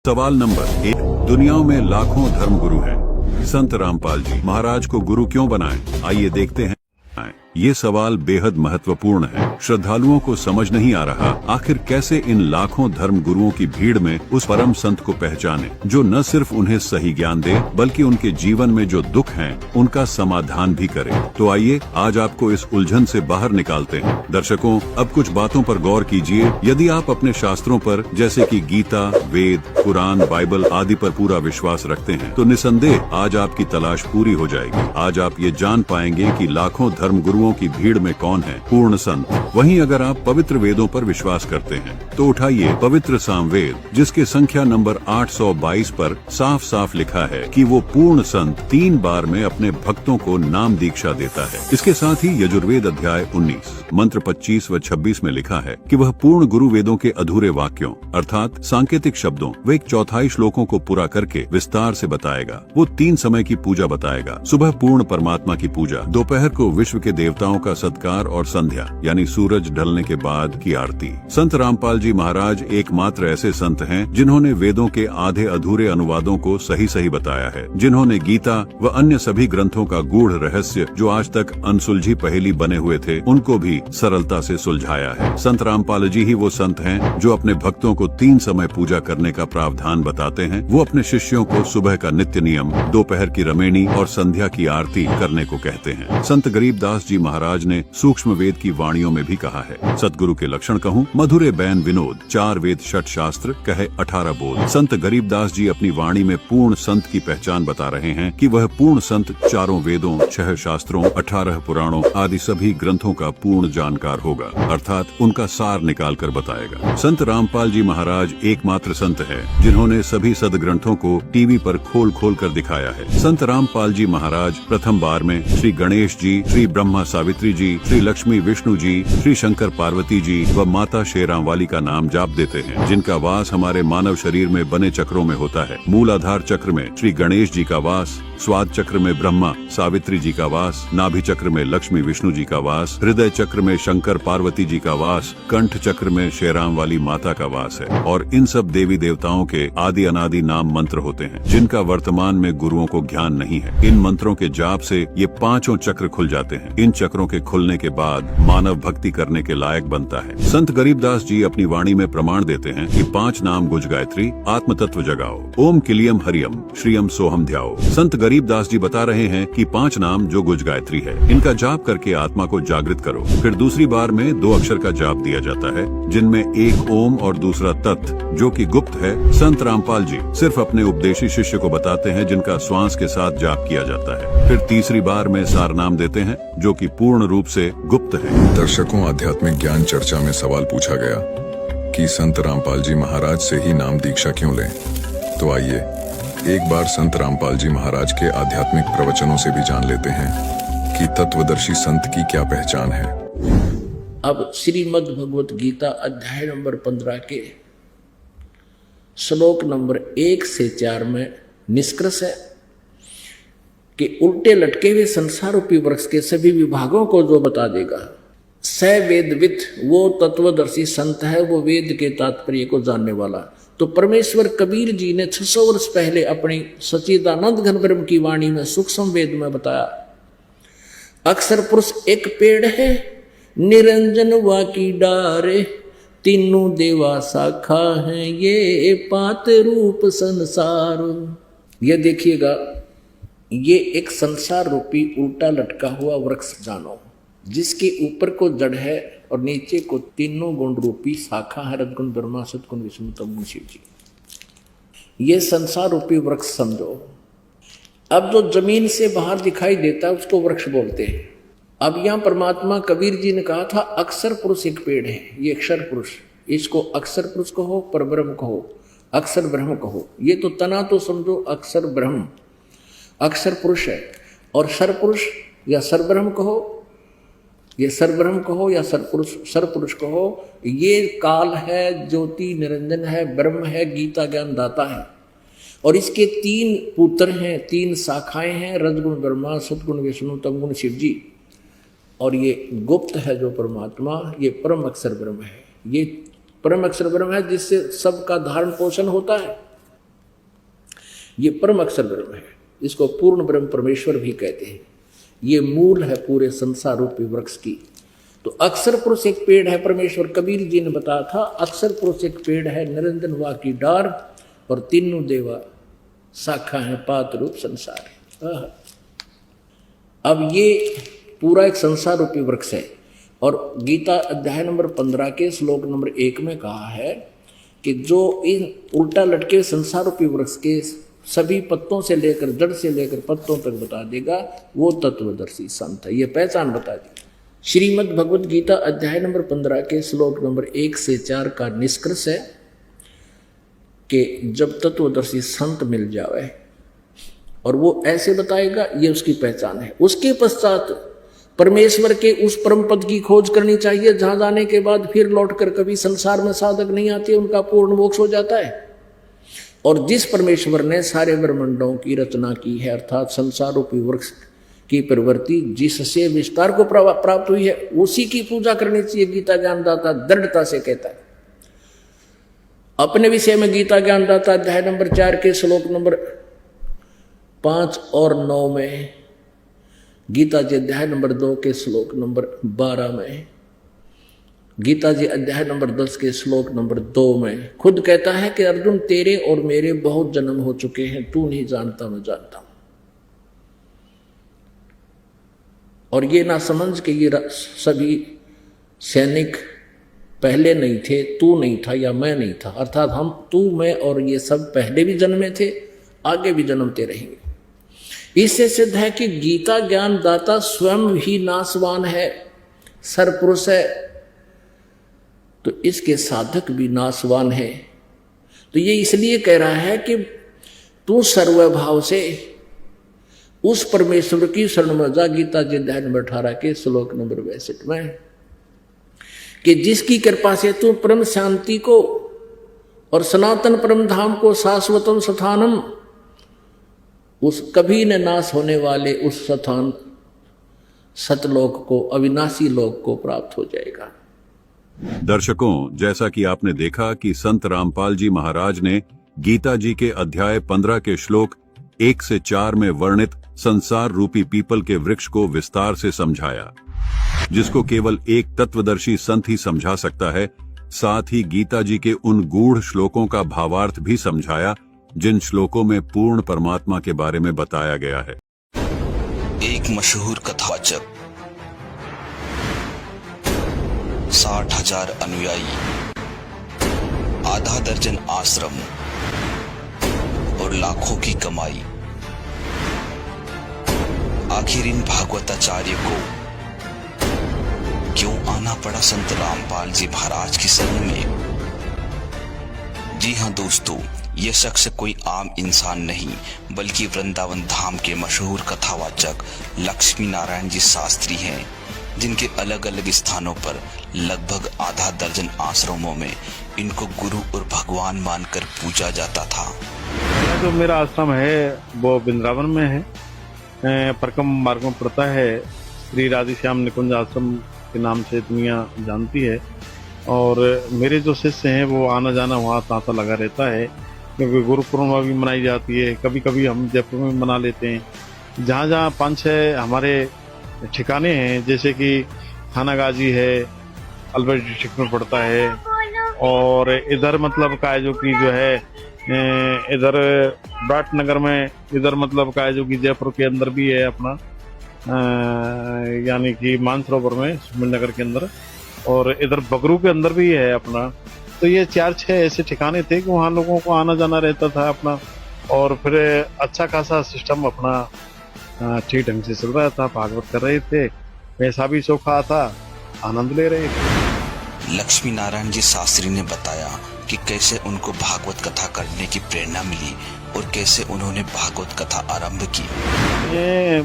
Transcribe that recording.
सवाल नंबर 1। दुनिया में लाखों धर्म गुरु हैं। संत रामपाल जी महाराज को गुरु क्यों बनाएं? आइए देखते हैं। ये सवाल बेहद महत्वपूर्ण है। श्रद्धालुओं को समझ नहीं आ रहा आखिर कैसे इन लाखों धर्म गुरुओं की भीड़ में उस परम संत को पहचाने जो न सिर्फ उन्हें सही ज्ञान दे बल्कि उनके जीवन में जो दुख हैं उनका समाधान भी करे। तो आइए आज आपको इस उलझन से बाहर निकालते हैं। दर्शकों, अब कुछ बातों पर गौर कीजिए। यदि आप अपने शास्त्रों पर जैसे कि गीता, वेद, कुरान, बाइबल आदि पर पूरा विश्वास रखते हैं तो निसंदेह आज आपकी तलाश पूरी हो जाएगी। आज आप ये जान पाएंगे कि लाखों धर्म गुरुओं की भीड़ में कौन है पूर्ण संत। वहीं अगर आप पवित्र वेदों पर विश्वास करते हैं तो उठाइए पवित्र सामवेद, जिसके संख्या नंबर 822 पर साफ साफ लिखा है कि वो पूर्ण संत 3 बार में अपने भक्तों को नाम दीक्षा देता है। इसके साथ ही यजुर्वेद अध्याय 19 मंत्र 25 व 26 में लिखा है कि वह पूर्ण गुरु वेदों के अधूरे वाक्यों अर्थात सांकेतिक शब्दों व 1/4 श्लोकों को पूरा करके विस्तार से बताएगा। वो 3 समय की पूजा बताएगा। सुबह पूर्ण परमात्मा की पूजा, दोपहर को विश्व के देवताओं का सत्कार और संध्या यानी सूरज ढलने के बाद की आरती। संत रामपाल जी महाराज एकमात्र ऐसे संत हैं जिन्होंने वेदों के आधे अधूरे अनुवादों को सही सही बताया है, जिन्होंने गीता व अन्य सभी ग्रंथों का गूढ़ रहस्य जो आज तक अनसुलझी पहेली बने हुए थे उनको भी सरलता से सुलझाया है। संत रामपाल जी ही वो संत हैं जो अपने भक्तों को 3 समय पूजा करने का प्रावधान बताते हैं। वो अपने शिष्यों को सुबह का नित्य नियम, दोपहर की रमेणी और संध्या की आरती करने को कहते हैं। संत गरीबदास जी महाराज ने सूक्ष्म वेद की वाणियों में भी कहा है, सतगुरु के लक्षण कहूँ मधुरे बैन विनोद, 4 वेद 6 शास्त्र कहे 18 बोध। संत गरीबदास जी अपनी वाणी में पूर्ण संत की पहचान बता रहे हैं कि वह पूर्ण संत 4 वेदों, 6 शास्त्रों, 18 पुराणों आदि सभी ग्रंथों का पूर्ण जानकार होगा, अर्थात उनका सार निकाल कर बताएगा। संत रामपाल जी महाराज एकमात्र संत है जिन्होंने सभी सदग्रंथों को टीवी पर खोल खोल कर दिखाया है। संत रामपाल जी महाराज प्रथम बार में श्री गणेश जी, श्री ब्रह्मा सावित्री जी, श्री लक्ष्मी विष्णु जी, श्री शंकर पार्वती जी व माता शेरां वाली का नाम जाप देते हैं, जिनका वास हमारे मानव शरीर में बने चक्रों में होता है। मूलाधार चक्र में श्री गणेश जी का वास, स्वाद चक्र में ब्रह्मा सावित्री जी का वास, नाभि चक्र में लक्ष्मी विष्णु जी का वास, हृदय चक्र में शंकर पार्वती जी का वास, कंठ चक्र में शेरां वाली माता का वास है। और इन सब देवी देवताओं के आदि अनादि नाम मंत्र होते हैं जिनका वर्तमान में गुरुओं को ज्ञान नहीं है। इन मंत्रों के जाप से ये 5 चक्र खुल जाते हैं। इन चक्रों के खुलने के बाद मानव भक्ति करने के लायक बनता है। संत गरीबदास जी अपनी वाणी में प्रमाण देते हैं कि 5 नाम गुज गायत्री, आत्म तत्व जगाओ, ओम किलियम हरियम श्रियम सोहम ध्याओ। संत गरीबदास जी बता रहे हैं कि 5 नाम जो गुज गायत्री है, इनका जाप करके आत्मा को जागृत करो। फिर दूसरी बार में 2 अक्षर का जाप दिया जाता है जिनमें एक ओम और दूसरा तत् जो कि गुप्त है। संत रामपाल जी सिर्फ अपने उपदेशी शिष्य को बताते हैं जिनका श्वास के साथ जाप किया जाता है। फिर तीसरी बार में सार नाम देते हैं जो कि पूर्ण रूप से गुप्त है। दर्शकों, आध्यात्मिक ज्ञान चर्चा में सवाल पूछा गया कि संत रामपाल जी महाराज से ही नाम दीक्षा क्यों लें। तो आइए एक बार संत रामपाल जी महाराज के आध्यात्मिक प्रवचनों से भी जान लेते हैं कि तत्वदर्शी संत की क्या पहचान है। अब श्रीमद् भगवत गीता अध्याय नंबर 15 के श्लोक नंबर 1 से 4 में निष्कर्ष है कि उल्टे लटके हुए संसार रूपी वृक्ष के सभी विभागों को जो बता देगा, स वेदविद, वो तत्वदर्शी संत है, वो वेद के तात्पर्य को जानने वाला। तो परमेश्वर कबीर जी ने 600 वर्ष पहले अपनी सच्चिदानंद घन ब्रह्म की वाणी में सूक्ष्म वेद में बताया, अक्षर पुरुष एक पेड़ है, निरंजन वा की डारे, तीनों देवा शाखा है, ये पात रूप संसार। ये देखिएगा, ये एक संसार रूपी उल्टा लटका हुआ वृक्ष जानो, जिसके ऊपर को जड़ है और नीचे को तीनों गुण रूपी शाखा है, रजगुण ब्रह्मा, सतगुण विष्णु, तमगुण शिव जी। ये संसार रूपी वृक्ष समझो। अब जो जमीन से बाहर दिखाई देता है उसको वृक्ष बोलते हैं। अब यहाँ परमात्मा कबीर जी ने कहा था अक्षर पुरुष एक पेड़ है, ये अक्षर पुरुष, इसको अक्षर पुरुष कहो, परब्रह्म कहो, अक्षर ब्रह्म कहो। ये तो तना तो समझो अक्षर ब्रह्म, अक्षर पुरुष है। और सर पुरुष या सर ब्रह्म कहो, ये सर ब्रह्म कहो या सर पुरुष कहो, ये काल है, ज्योति निरंजन है, ब्रह्म है, गीता ज्ञान दाता है। और इसके 3 पुत्र हैं, 3 शाखाएं हैं, रजगुण ब्रह्मा, सतगुण विष्णु, तमगुण शिव जी। और ये गुप्त है जो परमात्मा, ये परम अक्षर ब्रह्म है। ये परम अक्षर ब्रह्म है जिससे सबका धारण पोषण होता है। ये परम अक्षर ब्रह्म है, इसको पूर्ण ब्रह्म परमेश्वर भी कहते हैं। ये मूल है पूरे संसार रूपी वृक्ष की। तो अक्षर पुरुष एक पेड़ है, परमेश्वर कबीर जी ने बताया था, अक्षर पुरुष एक पेड़ है, निरंजन वा की डार, और तीनों देवा शाखा है, पात रूप संसार। अब ये पूरा एक संसार रूपी वृक्ष है। और गीता अध्याय नंबर 15 के श्लोक नंबर 1 में कहा है कि जो इन उल्टा लटके संसार रूपी वृक्ष के सभी पत्तों से लेकर, जड़ से लेकर पत्तों तक बता देगा, वो तत्वदर्शी संत है। ये पहचान बता दी। श्रीमद् भगवद गीता अध्याय नंबर 15 के श्लोक नंबर 1 से 4 का निष्कर्ष है कि जब तत्वदर्शी संत मिल जाए और वो ऐसे बताएगा, ये उसकी पहचान है। उसके पश्चात परमेश्वर के उस परम पद की खोज करनी चाहिए, जहां जाने के बाद फिर लौटकर कभी संसार में साधक नहीं आते, उनका पूर्ण मोक्ष हो जाता है। और जिस परमेश्वर ने सारे ब्रह्मांडों की रचना की है, अर्थात संसार रूपी वृक्ष की प्रवृत्ति जिससे विस्तार को प्राप्त हुई है, उसी की पूजा करनी चाहिए। गीता ज्ञानदाता दृढ़ता से कहता है। अपने विषय में गीता ज्ञानदाता अध्याय नंबर 4 के श्लोक नंबर 5 और 9 में, गीता जी अध्याय नंबर 2 के श्लोक नंबर 12 में, गीता जी अध्याय नंबर 10 के श्लोक नंबर 2 में खुद कहता है कि अर्जुन, तेरे और मेरे बहुत जन्म हो चुके हैं, तू नहीं जानता, मैं जानता हूं। और ये ना समझ के ये सभी सैनिक पहले नहीं थे, तू नहीं था या मैं नहीं था, अर्थात हम, तू, मैं और ये सब पहले भी जन्मे थे, आगे भी जन्मते रहेंगे। इससे सिद्ध है कि गीता ज्ञानदाता स्वयं ही नाशवान है, सरपुरुष है, तो इसके साधक भी नाशवान है। तो ये इसलिए कह रहा है कि तू सर्वभाव से उस परमेश्वर की शरण में जा। गीता जी अध्याय नंबर 18 के श्लोक नंबर 62 में, कि जिसकी कृपा से तू परम शांति को और सनातन परम धाम को, शाश्वतम स्थानम, उस कभी न नाश होने वाले उस स्थान सतलोक को, अविनाशी लोक को प्राप्त हो जाएगा। दर्शकों, जैसा कि आपने देखा कि संत रामपाल जी महाराज ने गीता जी के अध्याय 15 के श्लोक 1 से 4 में वर्णित संसार रूपी पीपल के वृक्ष को विस्तार से समझाया, जिसको केवल एक तत्वदर्शी संत ही समझा सकता है। साथ ही गीता जी के उन गूढ़ श्लोकों का भावार्थ भी समझाया, जिन श्लोकों में पूर्ण परमात्मा के बारे में बताया गया है। एक मशहूर कथावाचक, 60,000 अनुयायी, आधा दर्जन आश्रम और लाखों की कमाई। आखिर इन भागवताचार्य को क्यों आना पड़ा संत रामपाल जी महाराज की शरण में? जी हाँ दोस्तों, ये शख्स कोई आम इंसान नहीं, बल्कि वृंदावन धाम के मशहूर कथावाचक लक्ष्मी नारायण जी शास्त्री हैं, जिनके अलग अलग स्थानों पर लगभग आधा दर्जन आश्रमों में इनको गुरु और भगवान मानकर पूजा जाता था। जो मेरा आश्रम है वो वृंदावन में है, परकम मार्ग में पड़ता है। श्री राधेश्याम निकुंज आश्रम के नाम से दुनिया जानती है। और मेरे जो शिष्य हैं वो आना जाना वहाँ तांता लगा रहता है, क्योंकि गुरु पूर्णिमा भी मनाई जाती है। कभी कभी हम जयपुर में मना लेते हैं। जहाँ जहाँ 5-6 हमारे ठिकाने हैं, जैसे कि थानागाजी है, अलवर डिस्ट्रिक्ट में पड़ता है, और इधर मतलब का है जो कि जो है इधर विराटनगर में, इधर मतलब का है जो कि जयपुर के अंदर भी है अपना, यानी कि मानसरोवर में सुमिल नगर के अंदर, और इधर बगरू के अंदर भी है अपना। तो ये 4-6 ऐसे ठिकाने थे कि वहाँ लोगों को आना जाना रहता था अपना, और फिर अच्छा खासा सिस्टम अपना ठीक ढंग से चल रहा था। भागवत कर रहे थे, पैसा भी चौखा था, आनंद ले रहे थे। लक्ष्मी नारायण जी शास्त्री ने बताया कि कैसे उनको भागवत कथा करने की प्रेरणा मिली और कैसे उन्होंने भागवत कथा आरंभ की। ये